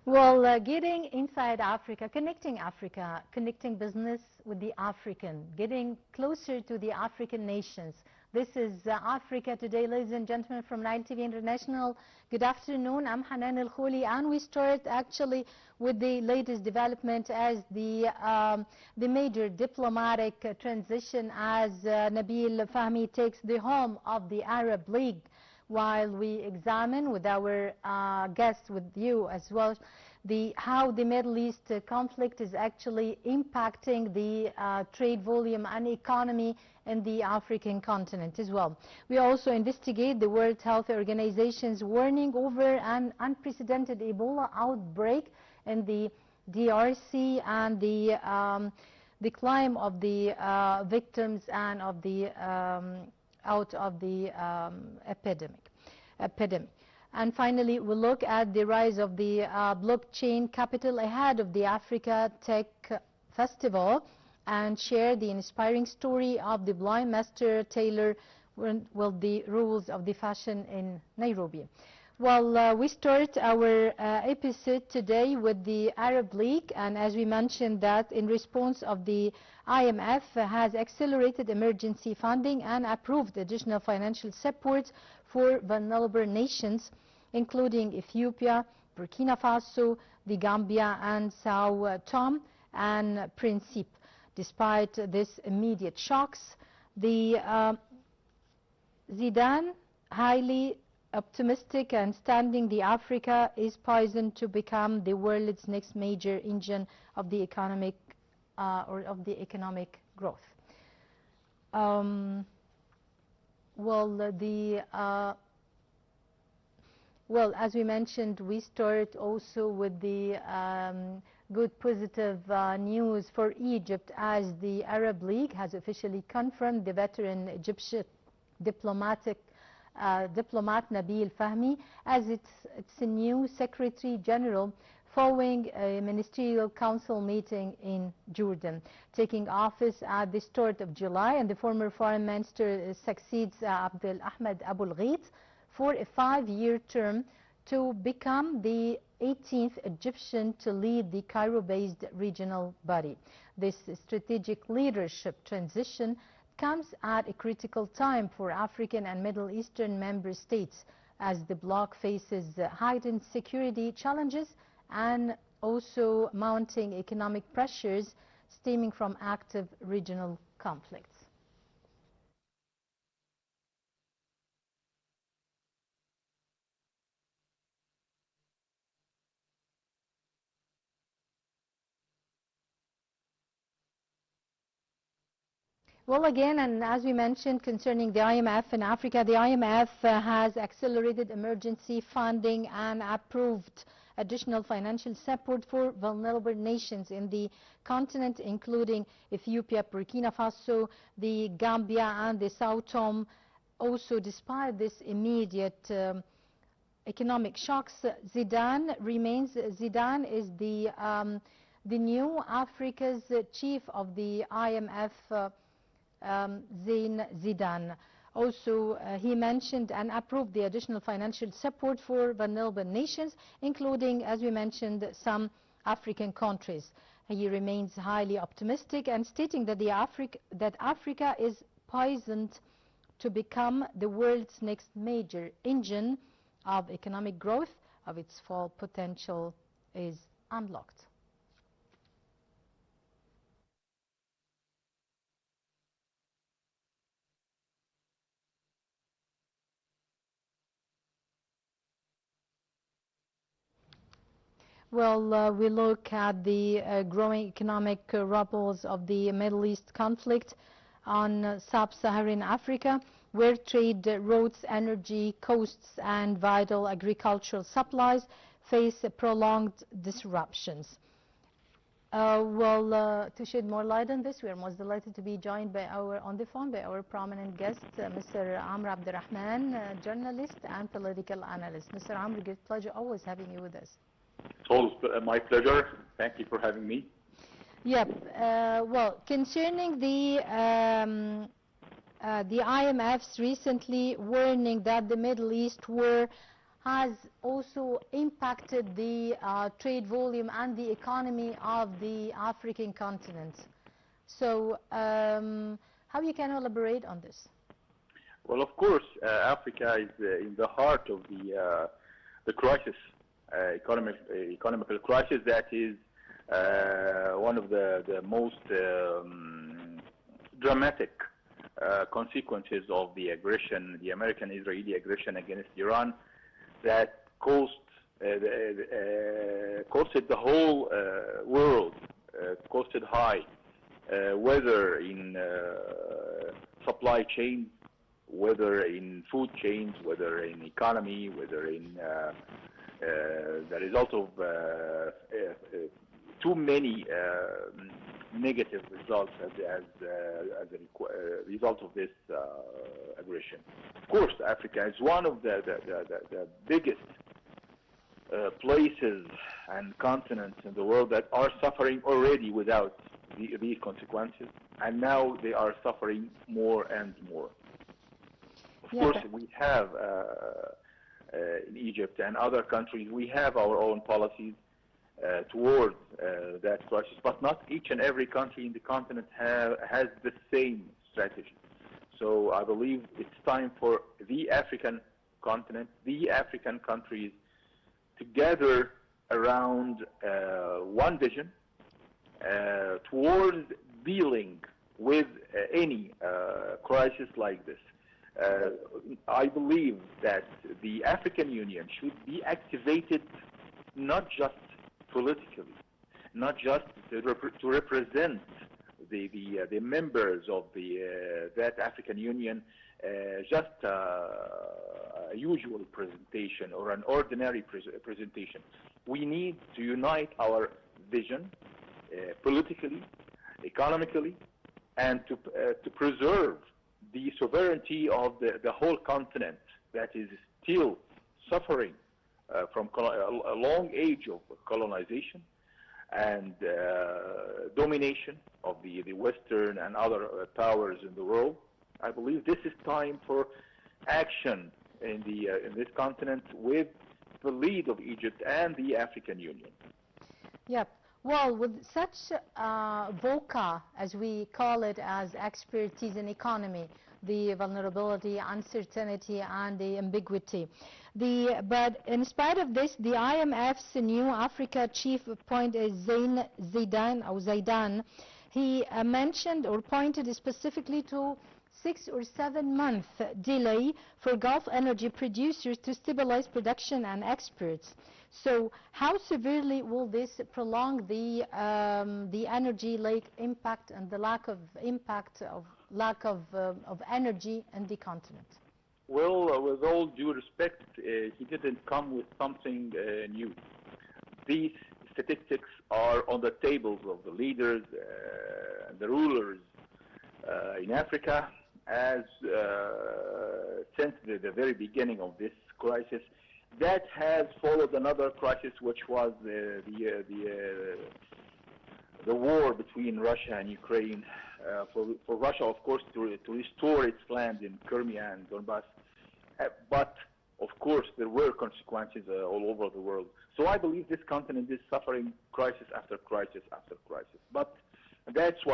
Well, getting inside Africa, connecting business with the African, getting closer to the African nations. This is Africa Today, ladies and gentlemen, from Nile TV International. Good afternoon. I'm Hanan Al Khouli, and we start actually with the latest development as the major diplomatic transition as Nabil Fahmy takes the helm of the Arab League. While we examine with our guests, with you as well, how the Middle East conflict is actually impacting the trade volume and economy in the African continent as well. We also investigate the World Health Organization's warning over an unprecedented Ebola outbreak in the DRC and the climb of the victims and of the out of the epidemic. And finally, we'll look at the rise of the blockchain capital ahead of the Africa Tech Festival and share the inspiring story of the blind master tailor with the rules of the fashion in Nairobi. Well, we start our episode today with the Arab League, and as we mentioned that in response of the IMF has accelerated emergency funding and approved additional financial support for vulnerable nations, including Ethiopia, Burkina Faso, the Gambia, and Sao Tome and Principe. Despite this immediate shocks, the Zidane highly optimistic and standing the Africa is poised to become the world's next major engine of the economic growth. Well, as we mentioned, we start also with the good positive news for Egypt, as the Arab League has officially confirmed the veteran Egyptian diplomat Nabil Fahmy as its new Secretary General following a ministerial council meeting in Jordan. Taking office at the start of July, and the former foreign minister succeeds Abdel Ahmed Abul Ghait for a 5-year term to become the 18th Egyptian to lead the Cairo-based regional body. This strategic leadership transition comes at a critical time for African and Middle Eastern member states as the bloc faces heightened security challenges and also mounting economic pressures stemming from active regional conflicts. Well, again, and as we mentioned concerning the IMF in Africa, the IMF has accelerated emergency funding and approved additional financial support for vulnerable nations in the continent, including Ethiopia, Burkina Faso, the Gambia, and the Sao Tome. Also, despite this immediate economic shocks, Zidane is the new Africa's chief of the IMF. Zidane. Also, he mentioned and approved the additional financial support for vulnerable nations, including, as we mentioned, some African countries. He remains highly optimistic and stating that Africa is poised to become the world's next major engine of economic growth, of its full potential is unlocked. Well, we look at the growing economic ripples of the Middle East conflict on sub-Saharan Africa, where trade routes, energy costs, and vital agricultural supplies face prolonged disruptions. To shed more light on this, we are most delighted to be joined on the phone by our prominent guest, Mr. Abdel Rahman, journalist and political analyst. Mr. Amr, great pleasure always having you with us. It's always my pleasure. Thank you for having me. Yep. Well, concerning the IMF's recently warning that the Middle East were has also impacted the trade volume and the economy of the African continent. So how you can elaborate on this? Well, of course, Africa is in the heart of the crisis, economical crisis that is one of the most dramatic consequences of the aggression, the American-Israeli aggression against Iran, that costed the whole world, costed high, whether in supply chains, whether in food chains, whether in economy, whether in the result of too many negative results as a result of this aggression. Of course, Africa is one of the biggest places and continents in the world that are suffering already without these consequences, and now they are suffering more and more. Of course, we have in Egypt and other countries, we have our own policies towards that crisis, but not each and every country in the continent has the same strategy. So I believe it's time for the African continent, the African countries, to gather around one vision towards dealing with any crisis like this. I believe that the African Union should be activated not just politically, not just to represent the members of that African Union, just a usual presentation or an ordinary presentation. We need to unite our vision politically, economically, and to preserve the sovereignty of the whole continent that is still suffering from a long age of colonization and domination of the Western and other powers in the world. I believe this is time for action in this continent with the lead of Egypt and the African Union. Yep. Well, with such VOCA, as we call it, as expertise in economy, the vulnerability, uncertainty, and the ambiguity. But in spite of this, the IMF's new Africa chief point is Zaidan. He mentioned or pointed specifically to 6 or 7 month delay for Gulf energy producers to stabilize production and exports. So how severely will this prolong the energy lake impact and the lack of energy in the continent? Well, with all due respect, he didn't come with something new. These statistics are on the tables of the leaders and the rulers in Africa since the very beginning of this crisis. That has followed another crisis, which was the war between Russia and Ukraine. For Russia, of course, to restore its land in Crimea and Donbass. But, of course, there were consequences all over the world. So I believe this continent is suffering crisis after crisis after crisis. But that's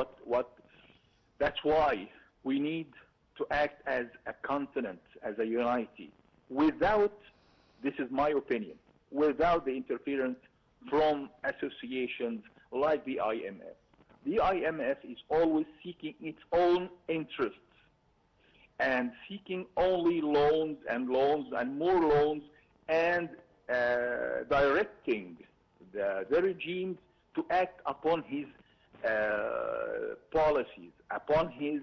why we need to act as a continent, as a unity, without, this is my opinion, without the interference from associations like the IMF. The IMF is always seeking its own interests and seeking only loans and more loans and directing the regime to act upon his policies, upon his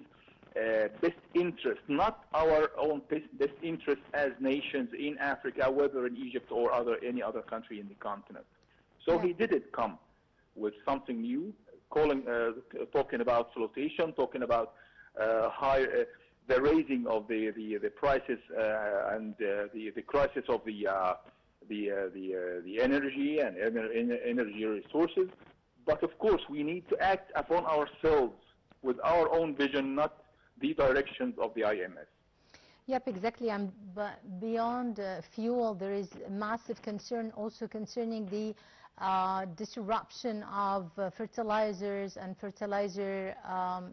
best interest, not our own best interest as nations in Africa, whether in Egypt or any other country in the continent. So he didn't come with something new, talking about flotation, talking about the raising of the prices and the crisis of the energy and energy resources. But of course, we need to act upon ourselves with our own vision, not the directions of the IMF. Yep, exactly. And but beyond fuel, there is massive concern also concerning the disruption of fertilizers and fertilizer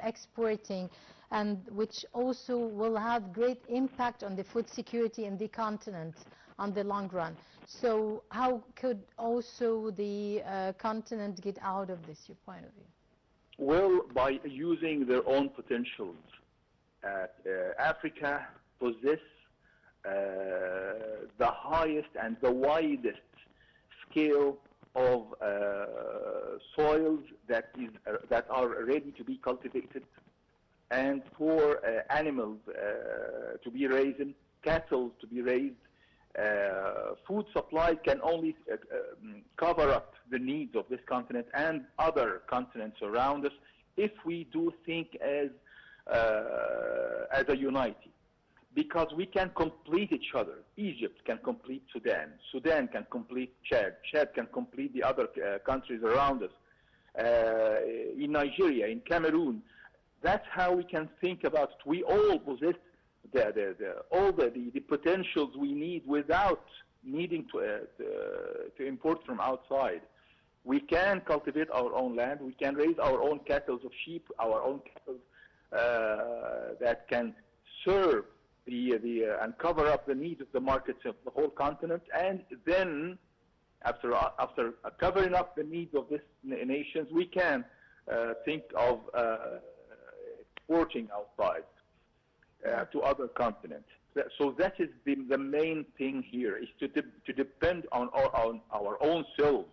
exporting, and which also will have great impact on the food security in the continent on the long run. So how could also the continent get out of this, your point of view? Well, by using their own potentials. Africa possess the highest and the widest scale of soils that are ready to be cultivated, and for animals to be raised, cattle to be raised. Food supply can only cover up the needs of this continent and other continents around us if we do think as a unity, because we can complete each other. Egypt can complete Sudan. Sudan can complete Chad. Chad can complete the other countries around us. In Nigeria, in Cameroon, that's how we can think about it. We all possess all the potentials we need without needing to import from outside. We can cultivate our own land. We can raise our own cattle of sheep, our own cattle that can serve and cover up the needs of the markets of the whole continent. And then, after covering up the needs of these nations, we can think of exporting outside to other continents. So that is the main thing here, is to depend on our own selves,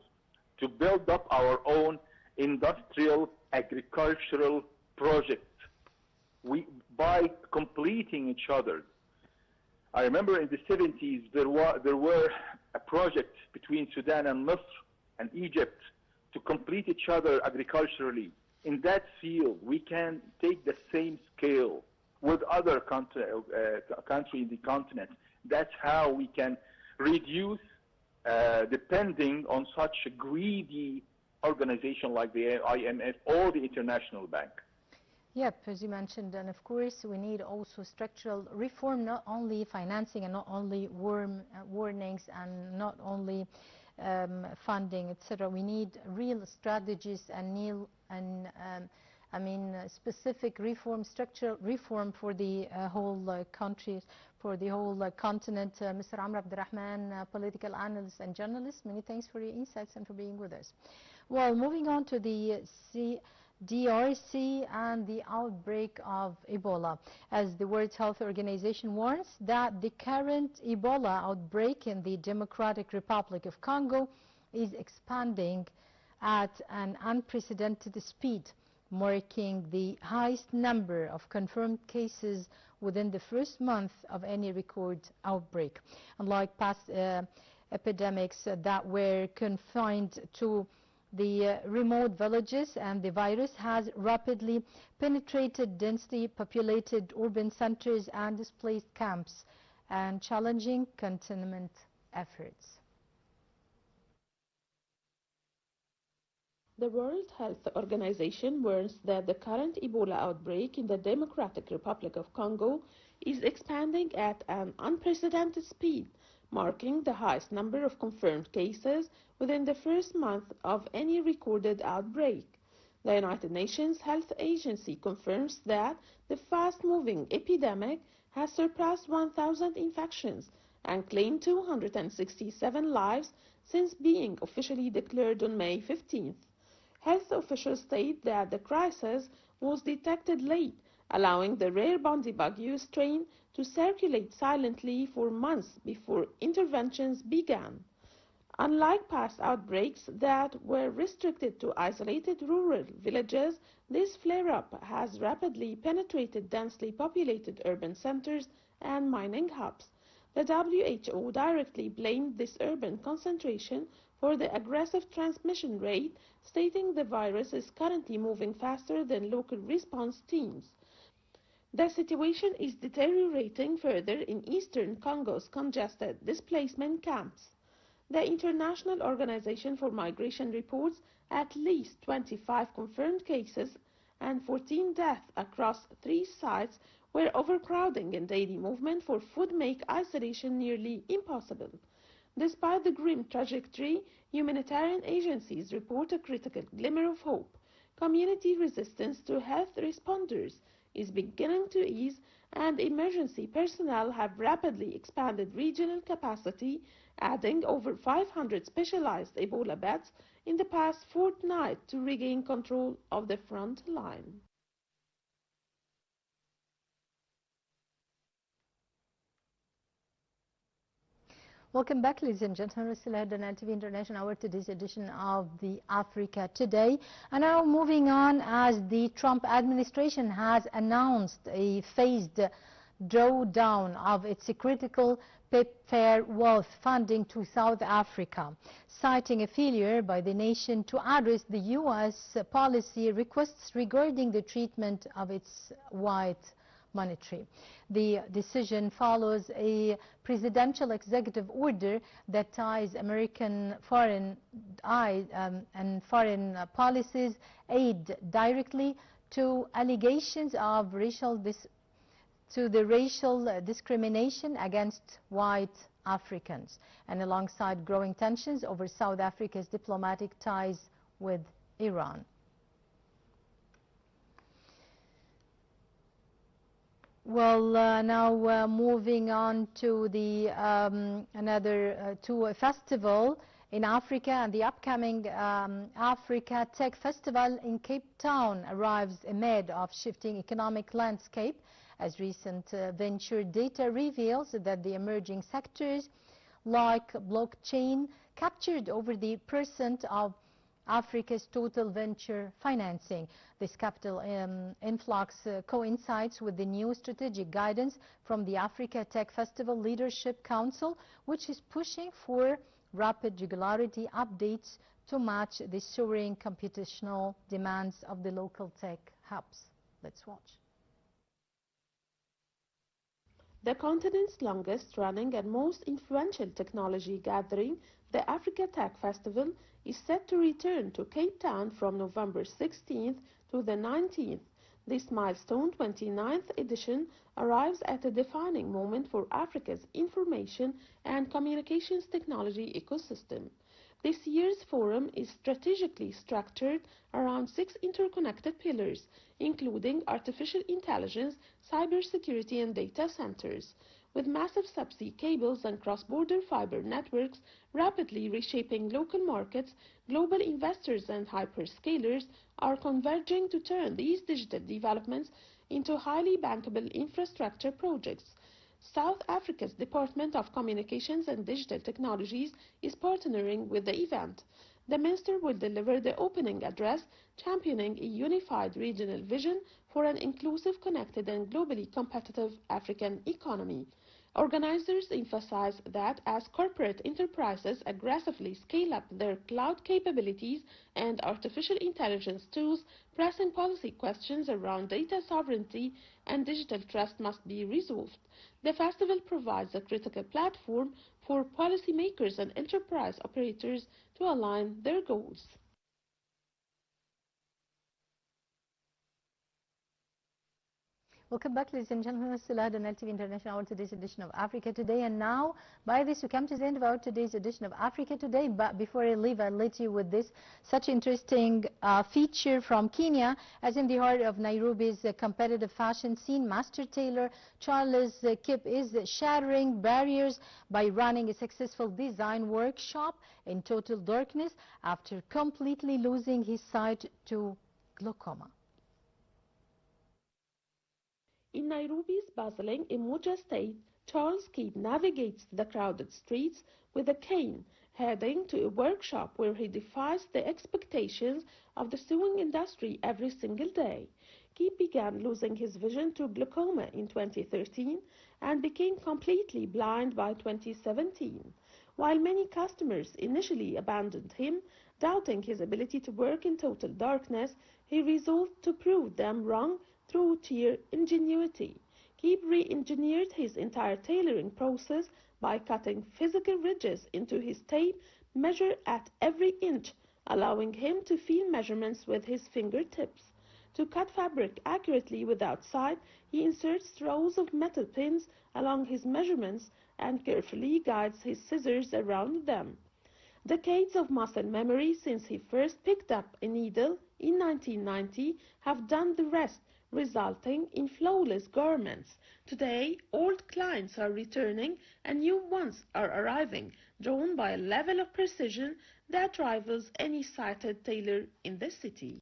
to build up our own industrial, agricultural projects. By completing each other. I remember in the 70s there were a project between Sudan and Misr and Egypt to complete each other agriculturally. In that field, we can take the same scale with other countries in the continent. That's how we can reduce depending on such a greedy organization like the IMF or the International Bank. Yep, as you mentioned, and of course we need also structural reform, not only financing and not only warnings and not only funding, etc. We need real strategies and specific reform, structural reform for the whole countries, for the whole continent. Mr. Abdel Rahman, political analyst and journalist, many thanks for your insights and for being with us. Well, moving on to the DRC and the outbreak of Ebola, as the World Health Organization warns that the current Ebola outbreak in the Democratic Republic of Congo is expanding at an unprecedented speed, marking the highest number of confirmed cases within the first month of any record outbreak. Unlike past epidemics that were confined to the remote villages, and the virus has rapidly penetrated densely populated urban centers and displaced camps, and challenging containment efforts. The World Health Organization warns that the current Ebola outbreak in the Democratic Republic of Congo is expanding at an unprecedented speed, marking the highest number of confirmed cases within the first month of any recorded outbreak. The United Nations Health Agency confirms that the fast-moving epidemic has surpassed 1,000 infections and claimed 267 lives since being officially declared on May 15th. Health officials state that the crisis was detected late, allowing the rare Bundibugyo strain to circulate silently for months before interventions began. Unlike past outbreaks that were restricted to isolated rural villages, this flare-up has rapidly penetrated densely populated urban centers and mining hubs. The WHO directly blamed this urban concentration for the aggressive transmission rate, stating the virus is currently moving faster than local response teams. The situation is deteriorating further in eastern Congo's congested displacement camps. The International Organization for Migration reports at least 25 confirmed cases and 14 deaths across 3 sites where overcrowding and daily movement for food make isolation nearly impossible. Despite the grim trajectory, humanitarian agencies report a critical glimmer of hope. Community resistance to health responders is beginning to ease, and emergency personnel have rapidly expanded regional capacity, adding over 500 specialized Ebola beds in the past fortnight to regain control of the front line. Welcome back, ladies and gentlemen. We still had the Nile TV International, our today's edition of the Africa Today. And now moving on, as the Trump administration has announced a phased drawdown of its critical PEPFAR wealth funding to South Africa, citing a failure by the nation to address the U.S. policy requests regarding the treatment of its white monetary. The decision follows a presidential executive order that ties American foreign and foreign policies aid directly to allegations of racial discrimination against white Africans, and alongside growing tensions over South Africa's diplomatic ties with Iran. Well, now moving on to the to a festival in Africa, and the upcoming Africa Tech Festival in Cape Town arrives amid of shifting economic landscape, as recent venture data reveals that the emerging sectors like blockchain captured over the % of Africa's total venture financing. This capital influx coincides with the new strategic guidance from the Africa Tech Festival Leadership Council, which is pushing for rapid regularity updates to match the soaring computational demands of the local tech hubs. Let's watch. The continent's longest running and most influential technology gathering, the Africa Tech Festival, is set to return to Cape Town from November 16th to the 19th. This milestone 29th edition arrives at a defining moment for Africa's information and communications technology ecosystem. This year's forum is strategically structured around 6 interconnected pillars, including artificial intelligence, cybersecurity, and data centers, with massive subsea cables and cross-border fiber networks rapidly reshaping local markets. Global investors and hyperscalers are converging to turn these digital developments into highly bankable infrastructure projects. South Africa's Department of Communications and Digital Technologies is partnering with the event. The minister will deliver the opening address, championing a unified regional vision for an inclusive, connected, and globally competitive African economy. Organizers emphasize that as corporate enterprises aggressively scale up their cloud capabilities and artificial intelligence tools, pressing policy questions around data sovereignty and digital trust must be resolved. The festival provides a critical platform for policymakers and enterprise operators to align their goals. Welcome back, ladies and gentlemen. Still at the Nile TV International, our today's edition of Africa Today. And now, by this, we come to the end of our today's edition of Africa Today. But before I leave, I'll let you with this such interesting feature from Kenya, as in the heart of Nairobi's competitive fashion scene, master tailor Charles Kip is shattering barriers by running a successful design workshop in total darkness after completely losing his sight to glaucoma. In Nairobi's bustling Umoja state, Charles Kip navigates the crowded streets with a cane, heading to a workshop where he defies the expectations of the sewing industry every single day. Kip began losing his vision to glaucoma in 2013 and became completely blind by 2017. While many customers initially abandoned him, doubting his ability to work in total darkness, he resolved to prove them wrong through sheer ingenuity. Kip re-engineered his entire tailoring process by cutting physical ridges into his tape measured at every inch, allowing him to feel measurements with his fingertips. To cut fabric accurately without sight, he inserts rows of metal pins along his measurements and carefully guides his scissors around them. Decades of muscle memory since he first picked up a needle in 1990 have done the rest, resulting in flawless garments. Today, old clients are returning and new ones are arriving, drawn by a level of precision that rivals any sighted tailor in the city.